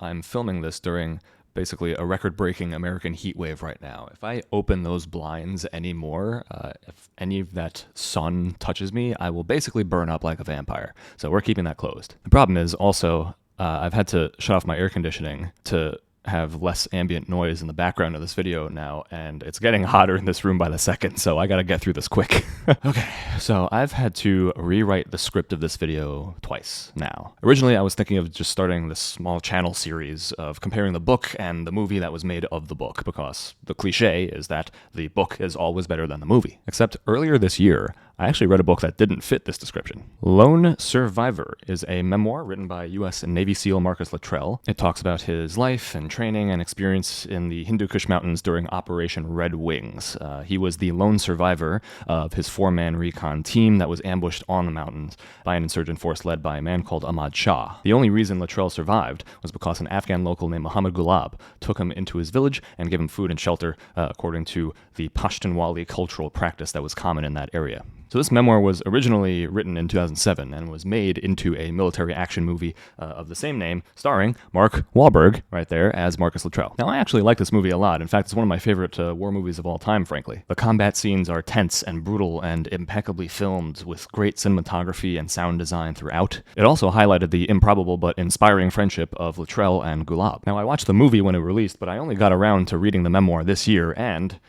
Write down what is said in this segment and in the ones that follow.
I'm filming this during basically a record-breaking American heat wave right now. If I open those blinds anymore, if any of that sun touches me, I will basically burn up like a vampire. So we're keeping that closed. The problem is also I've had to shut off my air conditioning to have less ambient noise in the background of this video now, and it's getting hotter in this room by the second, so I gotta get through this quick. Okay, so I've had to rewrite the script of this video twice now. Originally, I was thinking of just starting this small channel series of comparing the book and the movie that was made of the book, because the cliche is that the book is always better than the movie. Except earlier this year, I actually read a book that didn't fit this description. Lone Survivor is a memoir written by U.S. Navy SEAL Marcus Luttrell. It talks about his life and training and experience in the Hindu Kush Mountains during Operation Red Wings. He was the lone survivor of his four-man recon team that was ambushed on the mountains by an insurgent force led by a man called Ahmad Shah. The only reason Luttrell survived was because an Afghan local named Muhammad Gulab took him into his village and gave him food and shelter, according to the Pashtunwali cultural practice that was common in that area. So this memoir was originally written in 2007 and was made into a military action movie of the same name, starring Mark Wahlberg, right there, as Marcus Luttrell. Now, I actually like this movie a lot. In fact, it's one of my favorite war movies of all time, frankly. The combat scenes are tense and brutal and impeccably filmed with great cinematography and sound design throughout. It also highlighted the improbable but inspiring friendship of Luttrell and Gulab. Now, I watched the movie when it released, but I only got around to reading the memoir this year, and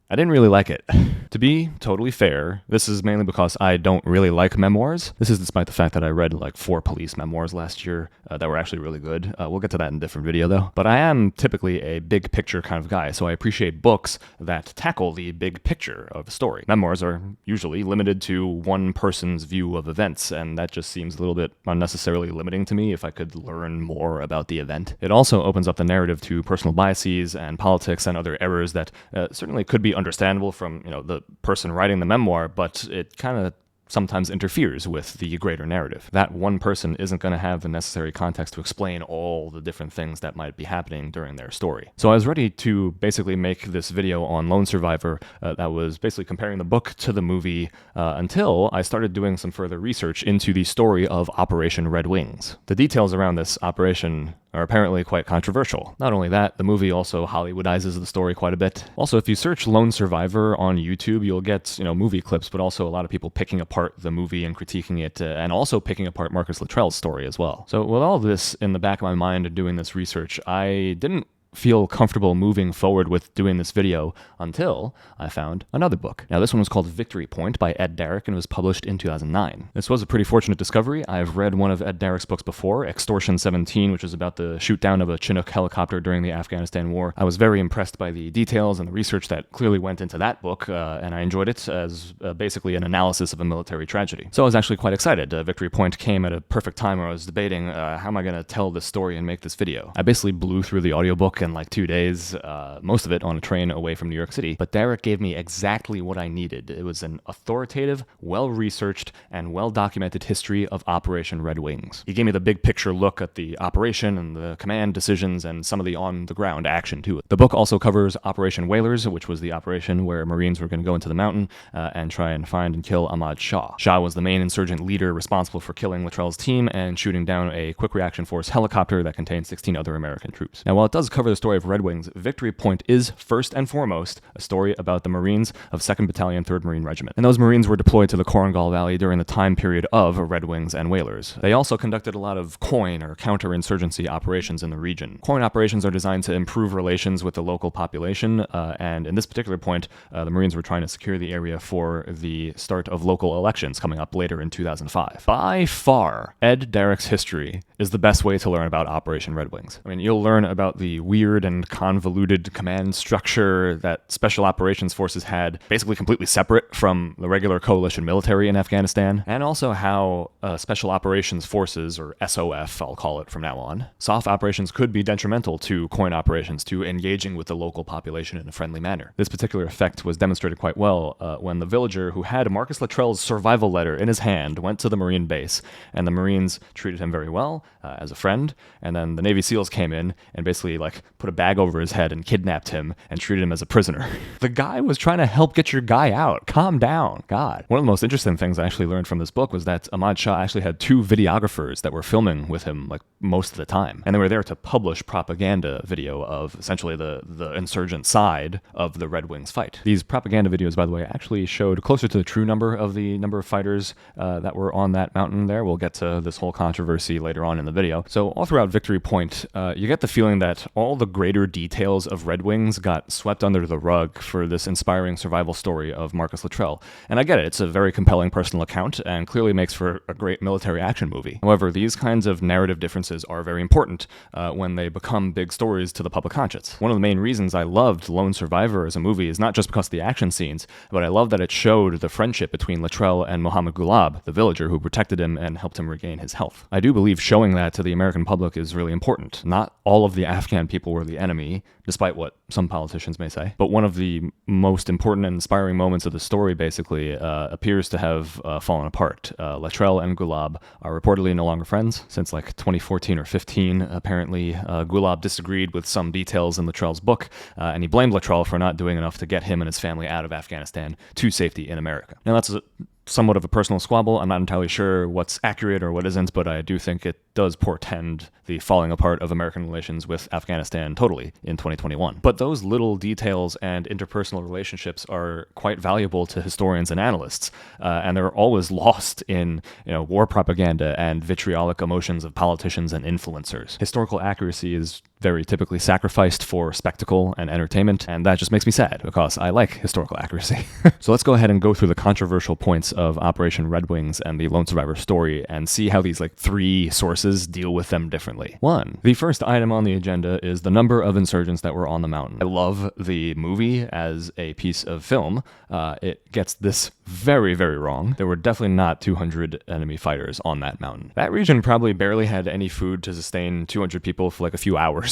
I didn't really like it. To be totally fair, this is mainly because I don't really like memoirs. This is despite the fact that I read like 4 police memoirs last year that were actually really good. We'll get to that in a different video though. But I am typically a big picture kind of guy, so I appreciate books that tackle the big picture of a story. Memoirs are usually limited to one person's view of events, and that just seems a little bit unnecessarily limiting to me if I could learn more about the event. It also opens up the narrative to personal biases and politics and other errors that certainly could be understandable from, the person writing the memoir, but it kind of sometimes interferes with the greater narrative. That one person isn't going to have the necessary context to explain all the different things that might be happening during their story. So I was ready to basically make this video on Lone Survivor that was basically comparing the book to the movie until I started doing some further research into the story of Operation Red Wings. The details around this operation are apparently quite controversial. Not only that, the movie also Hollywoodizes the story quite a bit. Also, if you search Lone Survivor on YouTube, you'll get, movie clips, but also a lot of people picking apart the movie and critiquing it, and also picking apart Marcus Luttrell's story as well. So with all this in the back of my mind and doing this research, I didn't feel comfortable moving forward with doing this video until I found another book. Now, this one was called Victory Point by Ed Darick and was published in 2009. This was a pretty fortunate discovery. I've read one of Ed Darick's books before, Extortion 17, which is about the shoot down of a Chinook helicopter during the Afghanistan war. I was very impressed by the details and the research that clearly went into that book, and I enjoyed it as basically an analysis of a military tragedy. So I was actually quite excited. Victory Point came at a perfect time where I was debating how am I going to tell this story and make this video. I basically blew through the audiobook in like 2 days, most of it on a train away from New York City, but Darick gave me exactly what I needed. It was an authoritative, well-researched, and well-documented history of Operation Red Wings. He gave me the big picture look at the operation and the command decisions and some of the on-the-ground action to it. The book also covers Operation Whalers, which was the operation where Marines were going to go into the mountain and try and find and kill Ahmad Shah. Shah was the main insurgent leader responsible for killing Luttrell's team and shooting down a quick reaction force helicopter that contained 16 other American troops. Now, while it does cover the story of Red Wings, Victory Point is first and foremost a story about the Marines of 2nd Battalion, 3rd Marine Regiment. And those Marines were deployed to the Korengal Valley during the time period of Red Wings and Whalers. They also conducted a lot of COIN, or counterinsurgency operations in the region. COIN operations are designed to improve relations with the local population, and in this particular point, the Marines were trying to secure the area for the start of local elections coming up later in 2005. By far, Ed Darick's history is the best way to learn about Operation Red Wings. I mean, you'll learn about the weird and convoluted command structure that Special Operations Forces had, basically completely separate from the regular coalition military in Afghanistan, and also how Special Operations Forces, or SOF, I'll call it from now on, SOF operations could be detrimental to COIN operations, to engaging with the local population in a friendly manner. This particular effect was demonstrated quite well when the villager who had Marcus Luttrell's survival letter in his hand went to the Marine base, and the Marines treated him very well as a friend, and then the Navy SEALs came in and basically like put a bag over his head and kidnapped him and treated him as a prisoner. The guy was trying to help get your guy out. Calm down. God. One of the most interesting things I actually learned from this book was that Ahmad Shah actually had 2 videographers that were filming with him like most of the time. And they were there to publish propaganda video of essentially the insurgent side of the Red Wings fight. These propaganda videos, by the way, actually showed closer to the true number of the number of fighters that were on that mountain there. We'll get to this whole controversy later on in the video. So all throughout Victory Point, you get the feeling that all the greater details of Red Wings got swept under the rug for this inspiring survival story of Marcus Luttrell. And I get it, it's a very compelling personal account and clearly makes for a great military action movie. However, these kinds of narrative differences are very important when they become big stories to the public conscience. One of the main reasons I loved Lone Survivor as a movie is not just because of the action scenes, but I love that it showed the friendship between Luttrell and Muhammad Gulab, the villager who protected him and helped him regain his health. I do believe showing that to the American public is really important. Not all of the Afghan people were the enemy, despite what some politicians may say. But one of the most important and inspiring moments of the story basically appears to have fallen apart. Luttrell and Gulab are reportedly no longer friends since like 2014 or 15. Apparently, Gulab disagreed with some details in Luttrell's book, and he blamed Luttrell for not doing enough to get him and his family out of Afghanistan to safety in America. Now, that's somewhat of a personal squabble. I'm not entirely sure what's accurate or what isn't, but I do think it does portend the falling apart of American relations with Afghanistan totally in 2021. But those little details and interpersonal relationships are quite valuable to historians and analysts, and they're always lost in war propaganda and vitriolic emotions of politicians and influencers. Historical accuracy is very typically sacrificed for spectacle and entertainment, and that just makes me sad because I like historical accuracy. So let's go ahead and go through the controversial points of Operation Red Wings and the Lone Survivor story and see how these 3 sources deal with them differently. 1. The first item on the agenda is the number of insurgents that were on the mountain. I love the movie as a piece of film. It gets this very, very wrong. There were definitely not 200 enemy fighters on that mountain. That region probably barely had any food to sustain 200 people for like a few hours.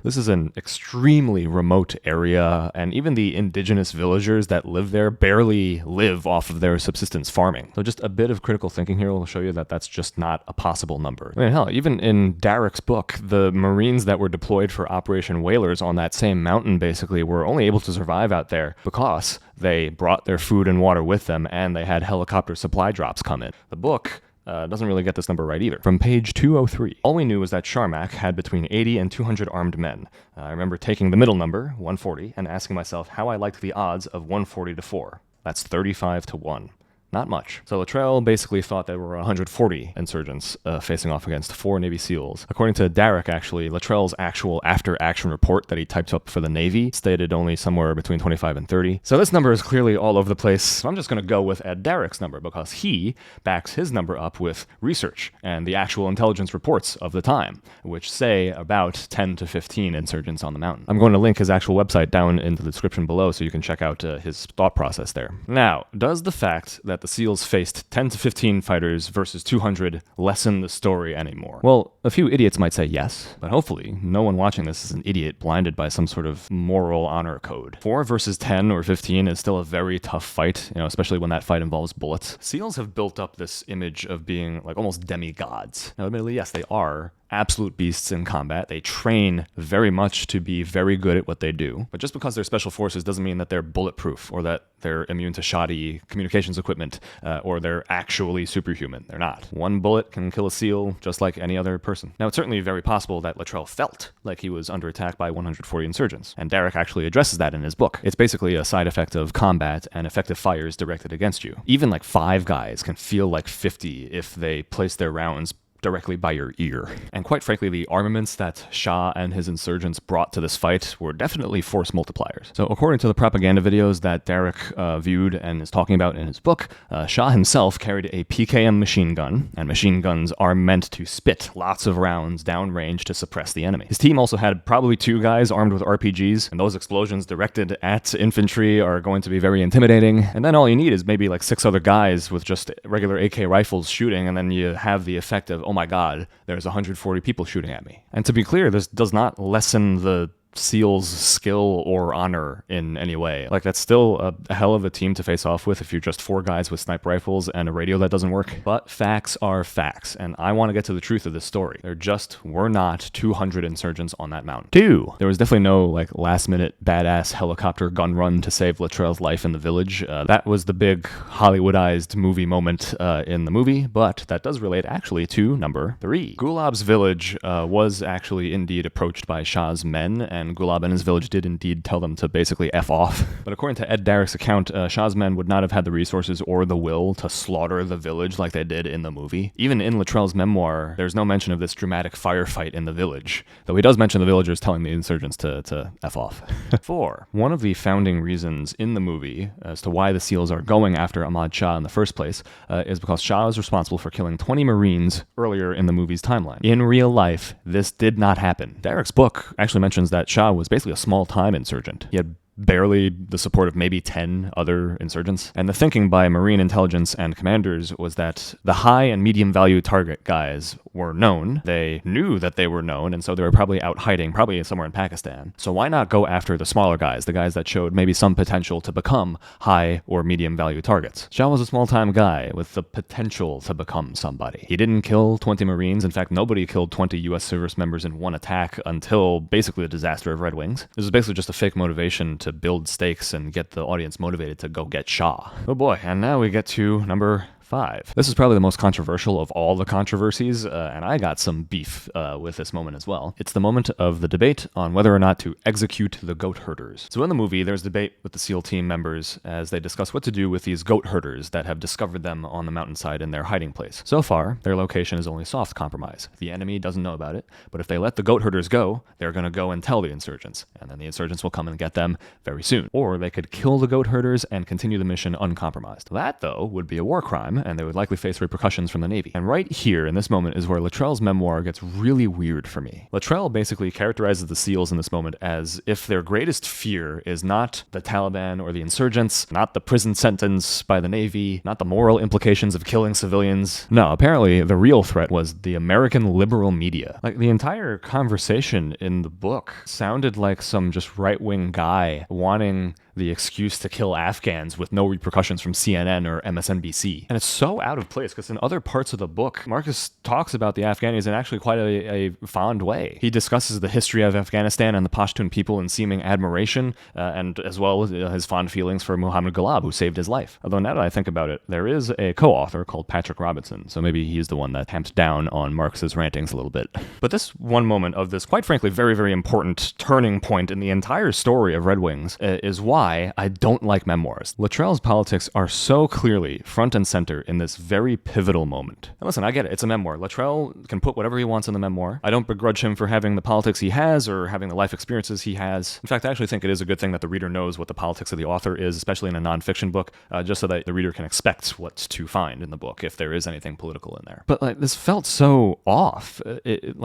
This is an extremely remote area, and even the indigenous villagers that live there barely live off of their subsistence farming. So just a bit of critical thinking here will show you that that's just not a possible number. I mean, hell, even in Derrick's book, the Marines that were deployed for Operation Whalers on that same mountain basically were only able to survive out there because they brought their food and water with them and they had helicopter supply drops come in. The book doesn't really get this number right either. From page 203, all we knew was that Sharmak had between 80 and 200 armed men. I remember taking the middle number, 140, and asking myself how I liked the odds of 140 to 4. That's 35 to 1. Not much. So Luttrell basically thought there were 140 insurgents facing off against 4 Navy SEALs. According to Derrick, actually, Luttrell's actual after-action report that he typed up for the Navy stated only somewhere between 25 and 30. So this number is clearly all over the place. So I'm just going to go with Ed Derrick's number because he backs his number up with research and the actual intelligence reports of the time, which say about 10 to 15 insurgents on the mountain. I'm going to link his actual website down in the description below so you can check out his thought process there. Now, does the fact that the SEALs faced 10 to 15 fighters versus 200 lessen the story anymore? Well, a few idiots might say yes, but hopefully no one watching this is an idiot blinded by some sort of moral honor code. 4 versus 10 or 15 is still a very tough fight, especially when that fight involves bullets. SEALs have built up this image of being like almost demigods. Now, admittedly, yes, they are absolute beasts in combat. They train very much to be very good at what they do. But just because they're special forces doesn't mean that they're bulletproof or that they're immune to shoddy communications equipment or they're actually superhuman. They're not. One bullet can kill a SEAL just like any other person. Now, it's certainly very possible that Luttrell felt like he was under attack by 140 insurgents, and Derrick actually addresses that in his book. It's basically a side effect of combat and effective fires directed against you. Even like 5 guys can feel like 50 if they place their rounds directly by your ear. And quite frankly, the armaments that Shah and his insurgents brought to this fight were definitely force multipliers. So according to the propaganda videos that Derrick viewed and is talking about in his book, Shah himself carried a PKM machine gun, and machine guns are meant to spit lots of rounds downrange to suppress the enemy. His team also had probably 2 guys armed with RPGs, and those explosions directed at infantry are going to be very intimidating. And then all you need is maybe like 6 other guys with just regular AK rifles shooting, and then you have the effect of, oh my god, there's 140 people shooting at me. And to be clear, this does not lessen the SEAL's skill or honor in any way. Like, that's still a hell of a team to face off with if you're just 4 guys with sniper rifles and a radio that doesn't work. But facts are facts, and I want to get to the truth of this story. There just were not 200 insurgents on that mountain. 2, there was definitely no like last-minute badass helicopter gun run to save Latrell's life in the village. That was the big Hollywoodized movie moment in the movie, but that does relate actually to number 3. Gulab's village was actually indeed approached by Shah's men, and Gulab and his village did indeed tell them to basically F off. But according to Ed Darrick's account, Shah's men would not have had the resources or the will to slaughter the village like they did in the movie. Even in Latrell's memoir, there's no mention of this dramatic firefight in the village, though he does mention the villagers telling the insurgents to F off. 4. One of the founding reasons in the movie as to why the SEALs are going after Ahmad Shah in the first place is because Shah is responsible for killing 20 Marines earlier in the movie's timeline. In real life, this did not happen. Darrick's book actually mentions that Shah was basically a small-time insurgent. He had barely the support of maybe 10 other insurgents. And the thinking by Marine intelligence and commanders was that the high and medium value target guys were known. They knew that they were known, and so they were probably out hiding, probably somewhere in Pakistan. So why not go after the smaller guys, the guys that showed maybe some potential to become high or medium value targets? Shah was a small-time guy with the potential to become somebody. He didn't kill 20 Marines. In fact, nobody killed 20 U.S. service members in one attack until basically the disaster of Red Wings. This was basically just a fake motivation to build stakes and get the audience motivated to go get Shah. Oh boy, and now we get to number 5. This is probably the most controversial of all the controversies, and I got some beef with this moment as well. It's the moment of the debate on whether or not to execute the goat herders. So in the movie, there's debate with the SEAL team members as they discuss what to do with these goat herders that have discovered them on the mountainside in their hiding place. So far, their location is only soft compromise. The enemy doesn't know about it, but if they let the goat herders go, they're going to go and tell the insurgents, and then the insurgents will come and get them very soon. Or they could kill the goat herders and continue the mission uncompromised. That, though, would be a war crime, and they would likely face repercussions from the Navy. And right here, in this moment, is where Latrell's memoir gets really weird for me. Latrell basically characterizes the SEALs in this moment as if their greatest fear is not the Taliban or the insurgents, not the prison sentence by the Navy, not the moral implications of killing civilians. No, apparently the real threat was the American liberal media. Like, the entire conversation in the book sounded like some just right-wing guy wanting the excuse to kill Afghans with no repercussions from CNN or MSNBC. And it's so out of place because in other parts of the book, Marcus talks about the Afghanis in actually quite a fond way. He discusses the history of Afghanistan and the Pashtun people in seeming admiration, and as well as his fond feelings for Muhammad Ghalib, who saved his life. Although now that I think about it, there is a co-author called Patrick Robinson, so maybe he's the one that tamped down on Marcus's rantings a little bit. But this one moment of this, quite frankly, very, very important turning point in the entire story of Red Wings is why I don't like memoirs. Latrell's politics are so clearly front and center in this very pivotal moment. And listen, I get it. It's a memoir. Latrell can put whatever he wants in the memoir. I don't begrudge him for having the politics he has or having the life experiences he has. In fact, I actually think it is a good thing that the reader knows what the politics of the author is, especially in a nonfiction book, just so that the reader can expect what to find in the book if there is anything political in there. But like, this felt so off.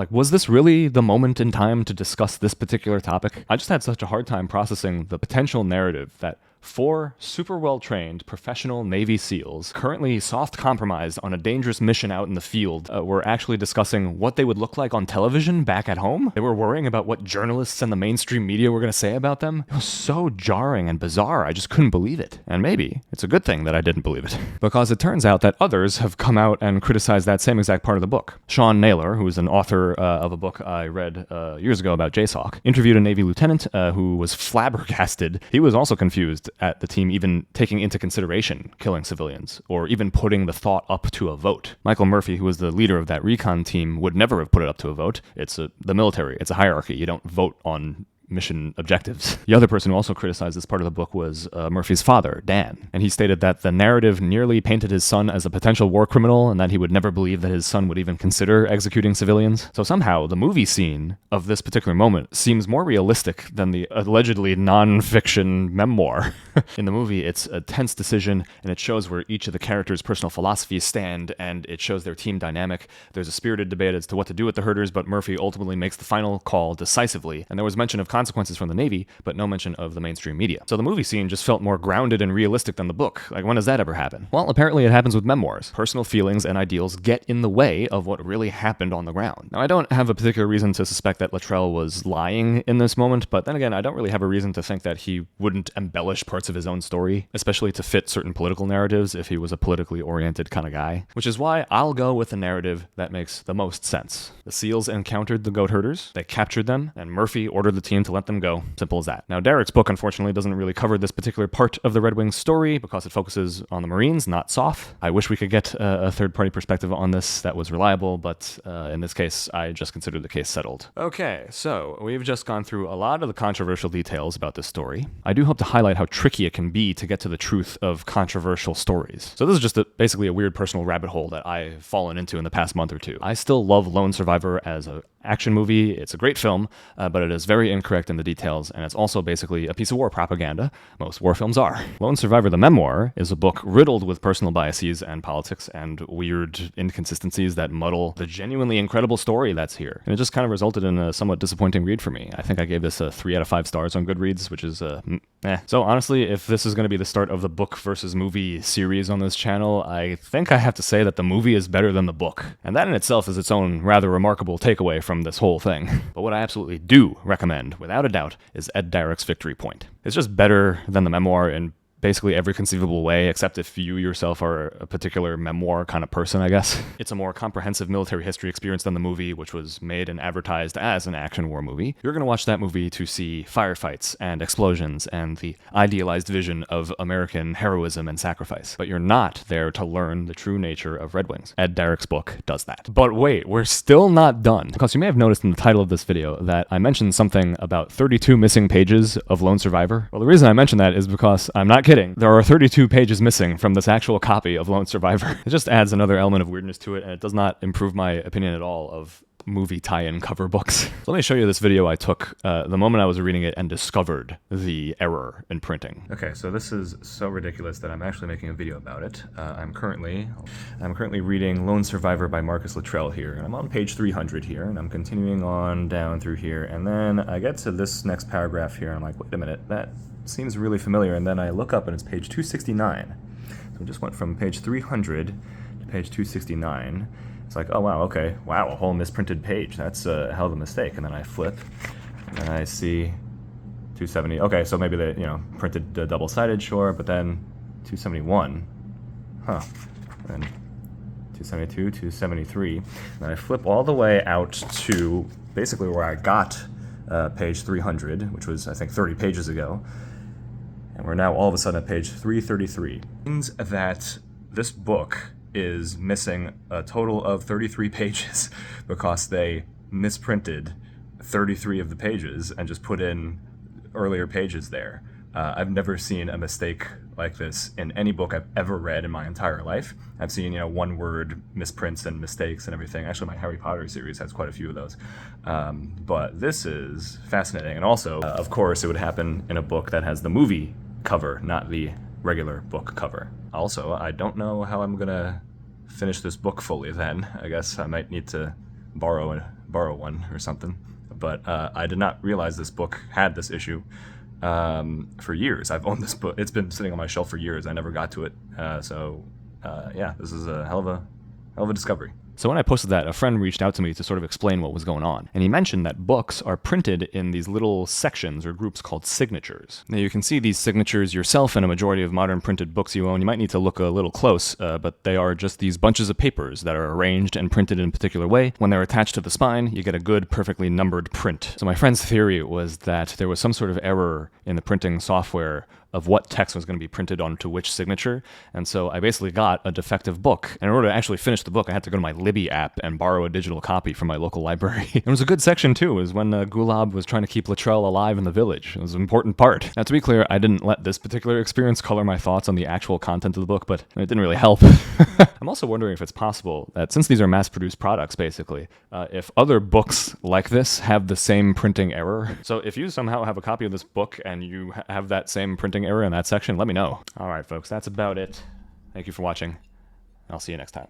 Was this really the moment in time to discuss this particular topic? I just had such a hard time processing the potential narrative that 4 super well-trained professional Navy SEALs, currently soft compromised on a dangerous mission out in the field, were actually discussing what they would look like on television back at home. They were worrying about what journalists and the mainstream media were going to say about them. It was so jarring and bizarre, I just couldn't believe it. And maybe it's a good thing that I didn't believe it, because it turns out that others have come out and criticized that same exact part of the book. Sean Naylor, who is an author of a book I read years ago about JSOC, interviewed a Navy lieutenant who was flabbergasted. He was also confused at the team even taking into consideration killing civilians, or even putting the thought up to a vote. Michael Murphy, who was the leader of that recon team, would never have put it up to a vote. It's the military. It's a hierarchy. You don't vote on mission objectives. The other person who also criticized this part of the book was Murphy's father, Dan, and he stated that the narrative nearly painted his son as a potential war criminal and that he would never believe that his son would even consider executing civilians. So somehow the movie scene of this particular moment seems more realistic than the allegedly non-fiction memoir. In the movie, it's a tense decision, and it shows where each of the characters' personal philosophies stand, and it shows their team dynamic. There's a spirited debate as to what to do with the herders, but Murphy ultimately makes the final call decisively, and there was mention of consequences from the Navy, but no mention of the mainstream media. So the movie scene just felt more grounded and realistic than the book. Like, when does that ever happen? Well, apparently it happens with memoirs. Personal feelings and ideals get in the way of what really happened on the ground. Now, I don't have a particular reason to suspect that Luttrell was lying in this moment, but then again, I don't really have a reason to think that he wouldn't embellish parts of his own story, especially to fit certain political narratives if he was a politically oriented kind of guy. Which is why I'll go with the narrative that makes the most sense. The SEALs encountered the goat herders, they captured them, and Murphy ordered the team to let them go. Simple as that. Now, Derek's book, unfortunately, doesn't really cover this particular part of the Red Wings story because it focuses on the Marines, not SOF. I wish we could get a third-party perspective on this that was reliable, but in this case, I just consider the case settled. Okay, so we've just gone through a lot of the controversial details about this story. I do hope to highlight how tricky it can be to get to the truth of controversial stories. So this is just basically a weird personal rabbit hole that I've fallen into in the past month or two. I still love Lone Survivor as an action movie. It's a great film, but it is very incorrect in the details, and it's also basically a piece of war propaganda. Most war films are. Lone Survivor, the memoir, is a book riddled with personal biases and politics and weird inconsistencies that muddle the genuinely incredible story that's here. And it just kind of resulted in a somewhat disappointing read for me. I think I gave this a 3 out of 5 stars on Goodreads, which is eh. So honestly, if this is going to be the start of the book versus movie series on this channel, I think I have to say that the movie is better than the book. And that in itself is its own rather remarkable takeaway from this whole thing. But what I absolutely do recommend, without a doubt, is Ed Dyrick's Victory Point. It's just better than the memoir in basically every conceivable way, except if you yourself are a particular memoir kind of person, I guess. It's a more comprehensive military history experience than the movie, which was made and advertised as an action war movie. You're going to watch that movie to see firefights and explosions and the idealized vision of American heroism and sacrifice. But you're not there to learn the true nature of Red Wings. Ed Dyrick's book does that. But wait, we're still not done. Because you may have noticed in the title of this video that I mentioned something about 32 missing pages of Lone Survivor. Well, the reason I mentioned that is because I'm not kidding. There are 32 pages missing from this actual copy of Lone Survivor. It just adds another element of weirdness to it, and it does not improve my opinion at all of movie tie-in cover books. So let me show you this video I took the moment I was reading it and discovered the error in printing. Okay, so this is so ridiculous that I'm actually making a video about it. I'm currently reading Lone Survivor by Marcus Luttrell here, and I'm on page 300 here, and I'm continuing on down through here, and then I get to this next paragraph here, and I'm like, wait a minute, that seems really familiar, and then I look up and it's page 269. So we just went from page 300 to page 269. It's like, oh wow, okay, wow, a whole misprinted page. That's a hell of a mistake. And then I flip, and I see 270. Okay, so maybe they, printed double-sided, sure, but then 271, huh? And 272, 273. And then I flip all the way out to basically where I got page 300, which was I think 30 pages ago. And we're now all of a sudden at page 333. It means that this book is missing a total of 33 pages because they misprinted 33 of the pages and just put in earlier pages there. I've never seen a mistake like this in any book I've ever read in my entire life. I've seen, one-word misprints and mistakes and everything. Actually, my Harry Potter series has quite a few of those. But this is fascinating. And also, of course, it would happen in a book that has the movie cover, not the regular book cover. Also, I don't know how I'm gonna finish this book fully then. I guess I might need to borrow one or something. But I did not realize this book had this issue for years. I've owned this book. It's been sitting on my shelf for years. I never got to it. Yeah, this is a hell of a discovery. So when I posted that, a friend reached out to me to sort of explain what was going on. And he mentioned that books are printed in these little sections or groups called signatures. Now you can see these signatures yourself in a majority of modern printed books you own. You might need to look a little close, but they are just these bunches of papers that are arranged and printed in a particular way. When they're attached to the spine, you get a good, perfectly numbered print. So my friend's theory was that there was some sort of error in the printing software of what text was going to be printed onto which signature. And so I basically got a defective book. And in order to actually finish the book, I had to go to my Libby app and borrow a digital copy from my local library. It was a good section too. It was when Gulab was trying to keep Luttrell alive in the village. It was an important part. Now to be clear, I didn't let this particular experience color my thoughts on the actual content of the book, but it didn't really help. I'm also wondering if it's possible that since these are mass-produced products, basically, if other books like this have the same printing error. So if you somehow have a copy of this book and you have that same printing error in that section, let me know. All right, folks, that's about it. Thank you for watching. I'll see you next time.